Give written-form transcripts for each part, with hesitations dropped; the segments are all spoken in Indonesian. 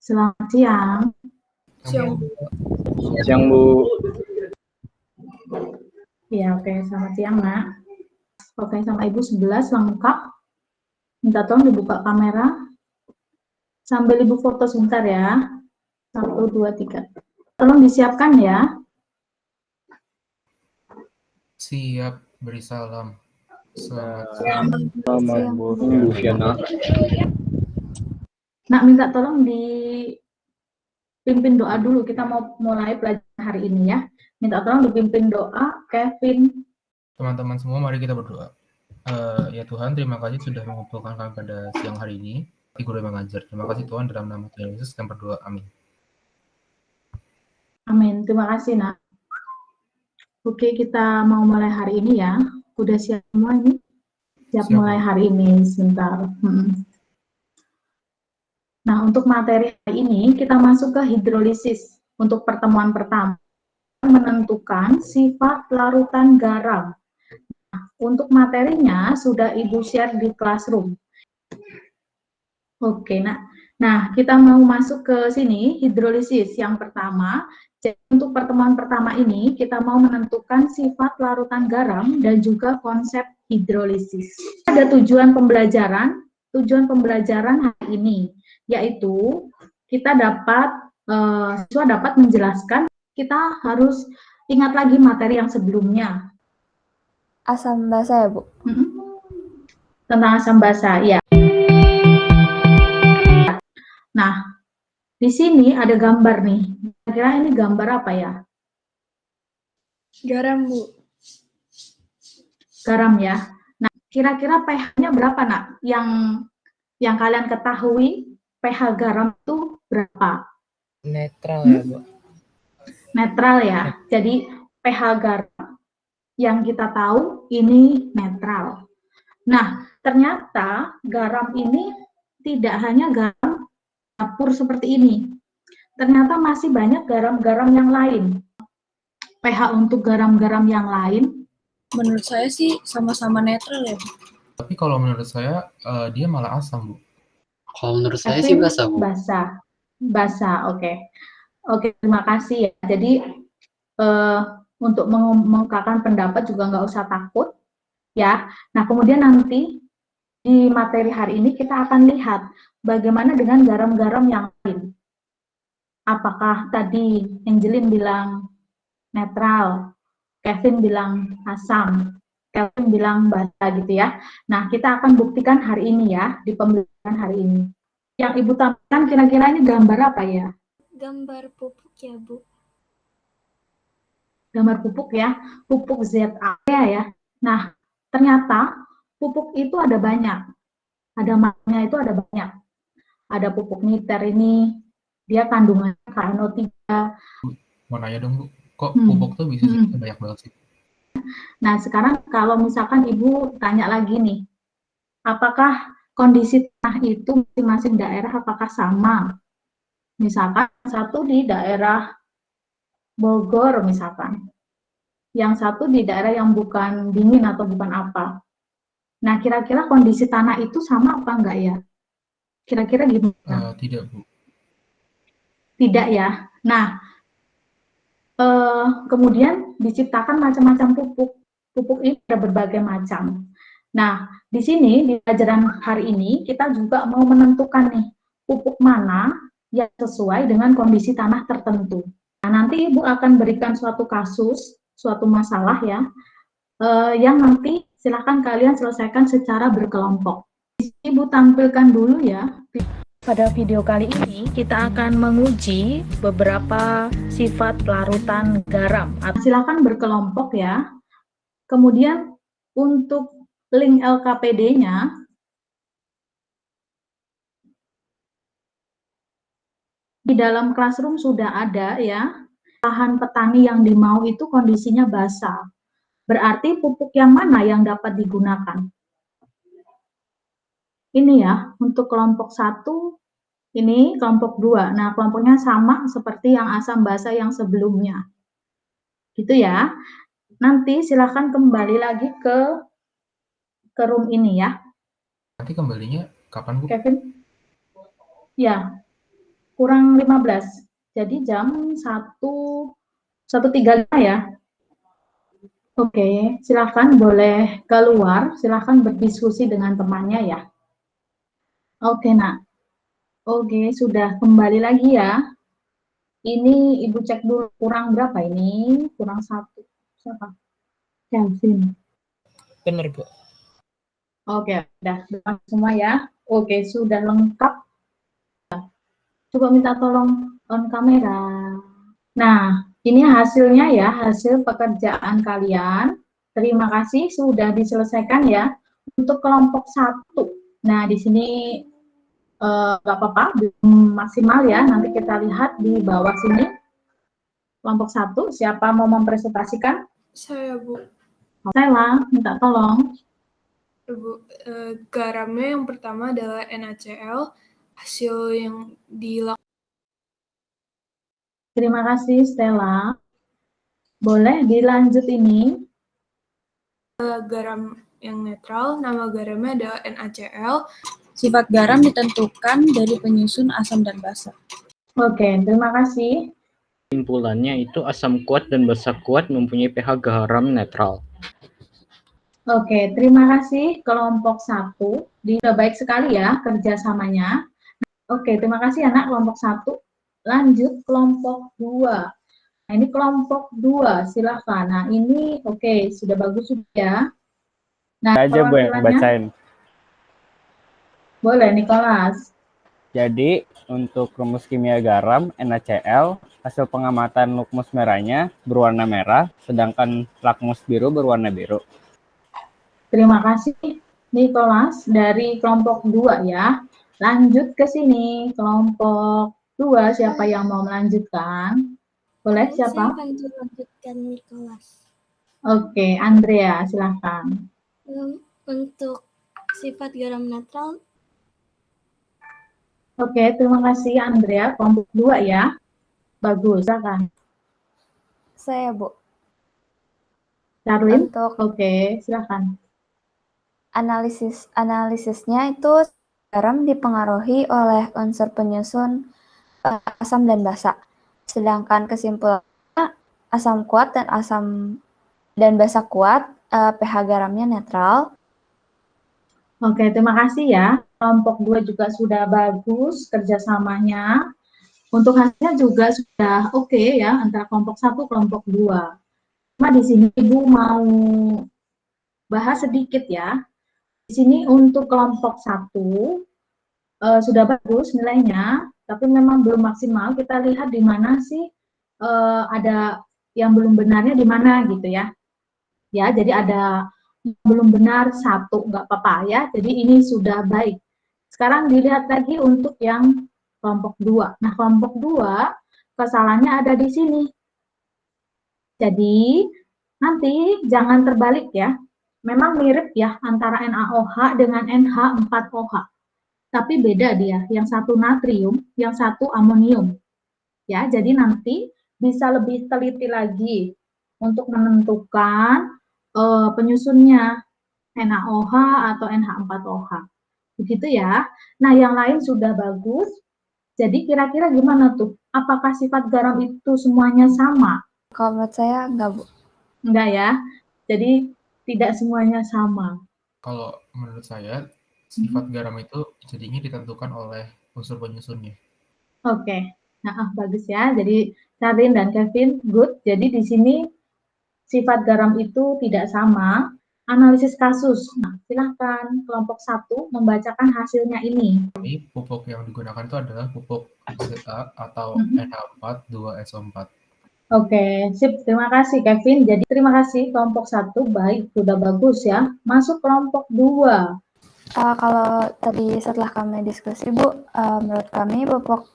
Selamat siang. Siang, Bu. Siang, Bu. Ya, oke. Selamat siang, Nak. Oke, sama Ibu 11 lengkap. Minta tolong dibuka kamera. Sambil Ibu foto sebentar ya. 1, 2, 3. Tolong disiapkan ya. Siap, beri salam. Selamat Selamat Bu Fiana. Nak, minta tolong dipimpin doa dulu. Kita mau mulai pelajaran hari ini ya. Minta tolong dipimpin doa, Kevin. teman-teman semua, mari kita berdoa. Ya Tuhan, terima kasih sudah mengumpulkan kami pada siang hari ini. Guru yang mengajar. Terima kasih Tuhan, dalam nama Tuhan Yesus kami berdoa. Amin. Amin. Terima kasih, Nak. Oke, kita mau mulai hari ini ya. Udah siap semua ini? Siap mulai hari ini, sebentar. Nah, untuk materi hari ini, kita masuk ke hidrolisis. Untuk pertemuan pertama, menentukan sifat larutan garam. Nah, untuk materinya sudah Ibu share di classroom. Oke, nah kita mau masuk ke sini, hidrolisis. Yang pertama, jadi untuk pertemuan pertama ini, kita mau menentukan sifat larutan garam dan juga konsep hidrolisis. Ada tujuan pembelajaran hari ini, yaitu kita siswa dapat menjelaskan, kita harus ingat lagi materi yang sebelumnya. Asam basa ya, Bu? Tentang asam basa, ya. Nah, di sini ada gambar nih. Kira-kira ini gambar apa ya? Garam, Bu. Garam ya. Nah, kira-kira pH-nya berapa, Nak? Yang kalian ketahui pH garam itu berapa? Netral ya, Bu. Netral ya. Jadi pH garam yang kita tahu ini netral. Nah, ternyata garam ini tidak hanya garam dapur seperti ini. Ternyata masih banyak garam-garam yang lain. pH untuk garam-garam yang lain, menurut saya sih sama-sama netral ya, Bu. Tapi kalau menurut saya, dia malah asam, Bu. Kalau menurut saya sih basa, Bu. Basa, oke. Oke, terima kasih ya. Jadi, untuk mengungkapkan pendapat juga nggak usah takut, ya. Nah, kemudian nanti di materi hari ini kita akan lihat bagaimana dengan garam-garam yang lain. Apakah tadi Angelin bilang netral, Kevin bilang asam, Kevin bilang basa gitu ya. Nah, kita akan buktikan hari ini ya, di pembelajaran hari ini. Yang Ibu tampilkan kira-kira ini gambar apa ya? Gambar pupuk ya, Bu. Gambar pupuk ya, pupuk ZA ya. Nah, ternyata pupuk itu ada banyak. Ada maknanya itu ada banyak. Ada pupuk niter ini, dia kandungannya KNO3. Mau nanya dong, Bu. Kok pupuk tuh bisa banyak banget sih? Nah, sekarang kalau misalkan Ibu tanya lagi nih, apakah kondisi tanah itu masing-masing daerah apakah sama? Misalkan satu di daerah Bogor misalkan, yang satu di daerah yang bukan dingin atau bukan apa. Nah, kira-kira kondisi tanah itu sama apa enggak ya? Kira-kira gimana? Tidak, Bu. Tidak ya. Nah, kemudian diciptakan macam-macam pupuk. Pupuk ini ada berbagai macam. Nah, di sini di pelajaran hari ini kita juga mau menentukan nih pupuk mana yang sesuai dengan kondisi tanah tertentu. Nah, nanti Ibu akan berikan suatu kasus, suatu masalah ya, yang nanti silahkan kalian selesaikan secara berkelompok. Ibu tampilkan dulu ya. Pada video kali ini kita akan menguji beberapa sifat larutan garam. Silakan berkelompok ya. Kemudian untuk link LKPD-nya di dalam classroom sudah ada ya. Lahan petani yang dimau itu kondisinya basah. Berarti pupuk yang mana yang dapat digunakan? Ini ya, untuk kelompok 1, ini kelompok 2. Nah, kelompoknya sama seperti yang asam basa yang sebelumnya. Gitu ya. Nanti silahkan kembali lagi ke room ini ya. Nanti kembalinya kapan, Bu? Kevin? Ya. kurang 15. Jadi jam 1.35 ya. Oke, silakan boleh keluar, silakan berdiskusi dengan temannya ya. Oke, nak. Oke, sudah kembali lagi ya. Ini Ibu cek dulu, kurang berapa ini? Kurang 1. Siapa? Kelvin. Bener, Bu. Oke, udah semua ya. Oke, sudah lengkap. Coba minta tolong on kamera. Nah, ini hasilnya ya, hasil pekerjaan kalian. Terima kasih sudah diselesaikan ya. Untuk kelompok 1. Nah, di sini nggak apa-apa, belum maksimal ya. Nanti kita lihat di bawah sini. Kelompok 1, siapa mau mempresentasikan? Saya, Bu. Saya minta tolong. Bu, garamnya yang pertama adalah NaCl. Hasil yang dilakukan Terima kasih Stella. Boleh dilanjut ini. garam yang netral, nama garamnya adalah NaCl. Sifat garam ditentukan dari penyusun asam dan basa. Oke, terima kasih. Kesimpulannya itu asam kuat dan basa kuat mempunyai pH garam netral. Oke, terima kasih kelompok 1. Sudah baik sekali ya kerjasamanya. Oke, terima kasih anak kelompok 1. Lanjut kelompok 2. Nah, ini kelompok 2, silakan. Nah, ini oke, sudah bagus sudah ya. Nah, aja Bu yang bacain. Boleh, Nicholas. Jadi untuk rumus kimia garam NaCl, hasil pengamatan lakmus merahnya berwarna merah, sedangkan lakmus biru berwarna biru. Terima kasih Nicholas dari kelompok 2 ya. Lanjut ke sini, kelompok 2, siapa yang mau melanjutkan? Boleh, siapa? Saya bantu lanjutkan Nicholas. Oke, Andrea, silahkan. Untuk sifat garam netral, Oke, terima kasih Andrea, kelompok 2 ya. Bagus, silahkan. saya, Bu. Charlene? Untuk Oke, silahkan. analisisnya itu garam dipengaruhi oleh unsur penyusun asam dan basa. Sedangkan kesimpulannya asam kuat dan basa kuat, pH garamnya netral. Oke, terima kasih ya. Kelompok 2 juga sudah bagus kerjasamanya. Untuk hasilnya juga sudah oke ya, antara kelompok 1, kelompok 2. Cuma di sini Ibu mau bahas sedikit ya. Di sini untuk kelompok 1 sudah bagus nilainya, tapi memang belum maksimal. Kita lihat di mana sih ada yang belum benarnya di mana gitu ya. Ya, jadi ada belum benar 1, nggak apa-apa ya. Jadi ini sudah baik. Sekarang dilihat lagi untuk yang kelompok 2. Nah, kelompok 2 kesalahannya ada di sini. Jadi nanti jangan terbalik ya. Memang mirip ya antara NaOH dengan NH4OH. Tapi beda dia, yang satu natrium, yang satu amonium. Ya, jadi nanti bisa lebih teliti lagi untuk menentukan penyusunnya NaOH atau NH4OH. Begitu ya. Nah, yang lain sudah bagus. Jadi kira-kira gimana tuh? Apakah sifat garam itu semuanya sama? Kalau menurut saya enggak, Bu. Enggak ya. Jadi tidak semuanya sama. Kalau menurut saya, sifat garam itu jadinya ditentukan oleh unsur penyusunnya. Oke. Nah, bagus ya. Jadi Karin dan Kevin, good. Jadi di sini sifat garam itu tidak sama. Analisis kasus. Nah, silahkan kelompok 1 membacakan hasilnya ini. Pupuk yang digunakan itu adalah pupuk ZA atau NH4 2SO4. Oke, sip. Terima kasih Kevin. Jadi terima kasih kelompok 1, baik, sudah bagus ya. Masuk kelompok 2. Kalau tadi setelah kami diskusi, Bu, menurut kami pupuk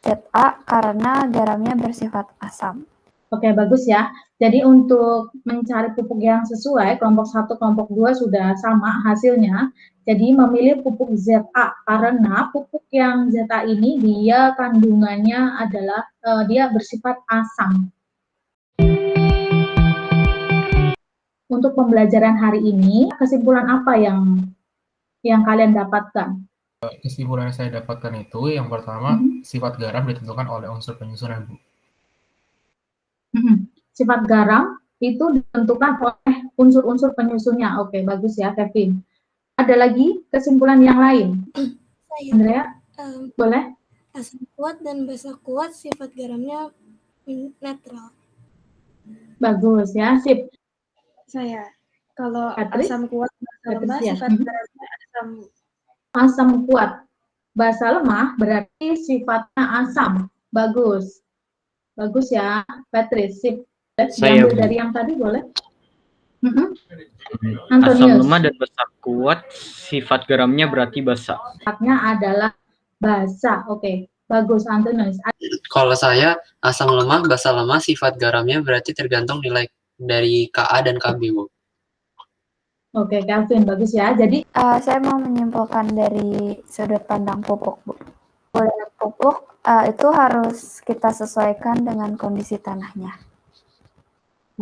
ZA karena garamnya bersifat asam. Oke, bagus ya. Jadi untuk mencari pupuk yang sesuai, kelompok 1, kelompok 2 sudah sama hasilnya. Jadi memilih pupuk ZA karena pupuk yang ZA ini dia kandungannya adalah dia bersifat asam. Untuk pembelajaran hari ini, kesimpulan apa yang kalian dapatkan? Kesimpulan yang saya dapatkan itu yang pertama, sifat garam ditentukan oleh unsur penyusunan, Bu. Sifat garam itu ditentukan oleh unsur-unsur penyusunnya. Oke, bagus ya, Kevin. Ada lagi kesimpulan yang lain? Saya, Andrea, boleh? asam kuat dan basa kuat sifat garamnya netral. Bagus ya, sip. Saya, kalau Patrice? asam kuat basa lemah Patricia. sifat garamnya asam. Asam kuat basa lemah berarti sifatnya asam. Bagus. Bagus ya, Patrice. Sip. Saya, Diambil Bu. dari yang tadi boleh? Asam Antonius. lemah dan basa kuat sifat garamnya berarti basa. Sifatnya adalah basa. Oke, bagus Antonius. Kalau saya, asam lemah, basa lemah, sifat garamnya berarti tergantung nilai dari Ka dan Kb, Bu. Oke, Calvin, bagus ya. Jadi, Saya mau menyimpulkan dari sudut pandang pupuk, Bu. Boleh pupuk itu harus kita sesuaikan dengan kondisi tanahnya.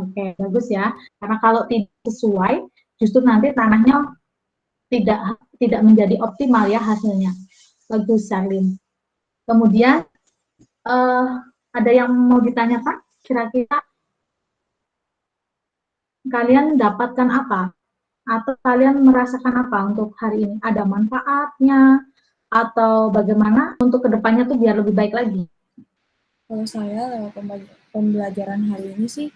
oke, bagus ya. Karena kalau tidak sesuai, justru nanti tanahnya tidak menjadi optimal ya hasilnya. Bagus, Charlene. Kemudian, ada yang mau ditanyakan? Kira-kira kalian dapatkan apa? Atau kalian merasakan apa untuk hari ini? Ada manfaatnya? Atau bagaimana untuk kedepannya tuh biar lebih baik lagi? Kalau saya lewat pembelajaran hari ini sih,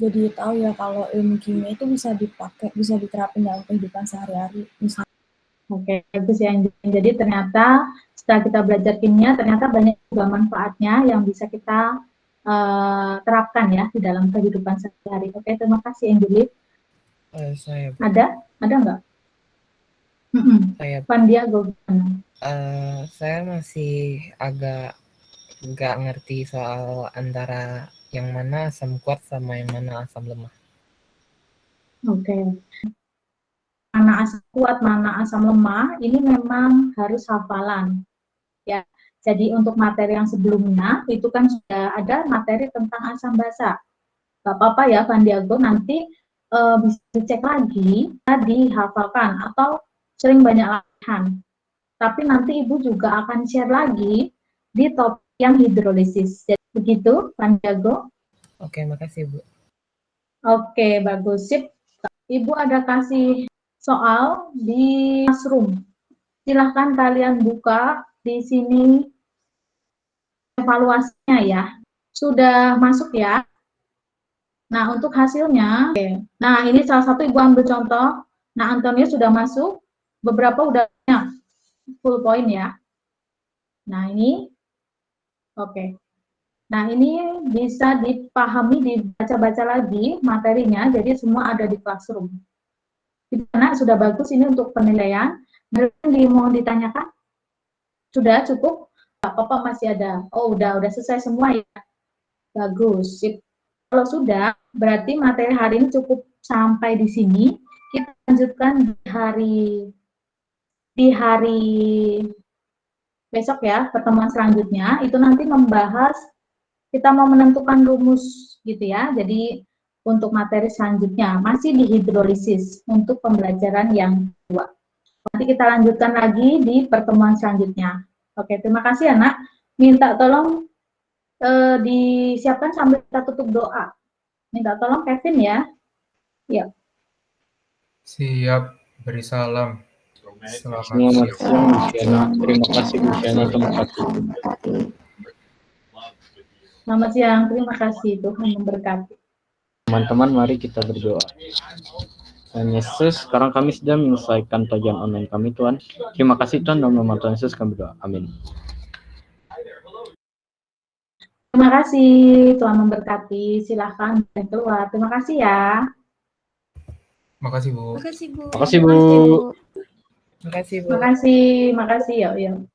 jadi tahu ya kalau ilmu kimia itu bisa dipakai, bisa diterapin dalam kehidupan sehari-hari. Misalnya. Oke, bagus ya. Jadi ternyata setelah kita belajar kimia, ternyata banyak juga manfaatnya yang bisa kita terapkan ya di dalam kehidupan sehari-hari. Oke, terima kasih Angelik. Saya, Ada nggak? saya, Pandiago. saya masih agak nggak ngerti soal antara yang mana asam kuat sama yang mana asam lemah. Oke. Mana asam kuat, mana asam lemah, ini memang harus hafalan. Ya. Jadi untuk materi yang sebelumnya, itu kan sudah ada materi tentang asam basa. Gak apa-apa ya, Pandiago, nanti bisa dicek lagi, dihafalkan, atau sering banyak latihan. Tapi nanti Ibu juga akan share lagi di topik yang hidrolisis. Jadi begitu, Pandiago. Oke, makasih, Bu. Oke, bagus. Sip. Ibu ada kasih soal di classroom. Silahkan kalian buka di sini evaluasinya ya. Sudah masuk ya. Nah, untuk hasilnya, oke. Nah, ini salah satu Ibu ambil contoh. Nah, Antonius sudah masuk, beberapa udah full point ya. Nah, ini, oke. Nah, ini bisa dipahami, dibaca-baca lagi materinya, jadi semua ada di classroom. Karena sudah bagus ini untuk penilaian. Mohon ditanyakan? Sudah cukup? Apa masih ada? Oh, udah selesai semua ya. Bagus. Kalau sudah, berarti materi hari ini cukup sampai di sini. Kita lanjutkan di hari besok ya, pertemuan selanjutnya. Itu nanti membahas, kita mau menentukan rumus gitu ya. Jadi untuk materi selanjutnya masih di hidrolisis untuk pembelajaran yang kedua. Nanti kita lanjutkan lagi di pertemuan selanjutnya. Oke, terima kasih anak. Minta tolong disiapkan sambil kita tutup doa. Minta tolong Kevin ya. Ya. Siap, beri salam. Selamat siang, Bu Shena. Terima kasih, Bu Shena, tempat. Selamat siang, terima kasih. Tuhan memberkati. Teman-teman, mari kita berdoa. Tuhan Yesus, sekarang kami sudah menyelesaikan pelajaran online kami, Tuhan. Terima kasih, Tuhan, dalam nama Tuhan Yesus kami berdoa. Amin. Terima kasih, Tuhan memberkati. Silahkan keluar. Terima kasih ya. Makasih, Bu. Makasih, Bu. Makasih, Bu. Makasih, Bu. Makasih. Yuk.